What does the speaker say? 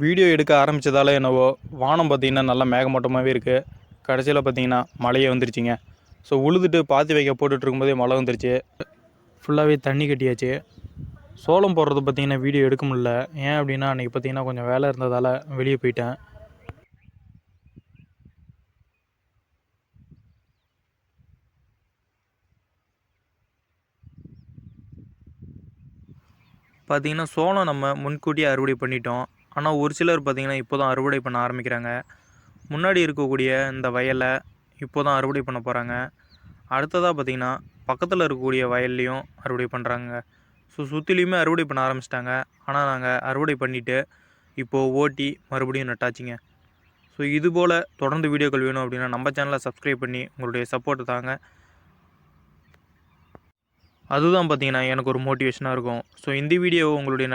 Video எடுக்க ஆரம்பித்ததால என்னவோ வானம் பார்த்திங்கன்னா நல்லா மேகமூட்டமாகவே இருக்குது. கடைசியில் பார்த்திங்கன்னா மழையே வந்துருச்சுங்க. ஸோ உழுதுட்டு பாத்தி வைக்க போட்டுட்டு இருக்கும்போதே மழை வந்துருச்சு. ஃபுல்லாகவே தண்ணி கட்டியாச்சு. சோளம் போடுறது பார்த்திங்கன்னா வீடியோ எடுக்க முடியல. ஏன் அப்படின்னா அன்றைக்கி பார்த்திங்கன்னா கொஞ்சம் வேலை இருந்ததால் வெளியே போயிட்டேன். பார்த்திங்கன்னா சோளம் நம்ம முன்கூட்டியே அறுவடை பண்ணிட்டோம். ஆனால் ஒரு சிலர் பார்த்திங்கன்னா இப்போ தான் அறுவடை பண்ண ஆரம்பிக்கிறாங்க. முன்னாடி இருக்கக்கூடிய இந்த வயலை இப்போ தான் அறுவடை பண்ண போகிறாங்க. அடுத்ததாக பார்த்திங்கன்னா பக்கத்தில் இருக்கக்கூடிய வயல்லையும் அறுவடை பண்ணுறாங்க. ஸோ சுற்றிலையுமே அறுவடை பண்ண ஆரம்பிச்சிட்டாங்க. ஆனால் நாங்கள் அறுவடை பண்ணிவிட்டு இப்போது ஓட்டி மறுபடியும் நட்டாச்சுங்க. ஸோ இதுபோல் தொடர்ந்து வீடியோக்கள் வேணும் அப்படின்னா நம்ம சேனலை சப்ஸ்கிரைப் பண்ணி உங்களுடைய சப்போர்ட்டு தாங்க. அதுதான் பார்த்திங்கன்னா எனக்கு ஒரு மோட்டிவேஷனாக இருக்கும். ஸோ இந்த வீடியோ உங்களுடைய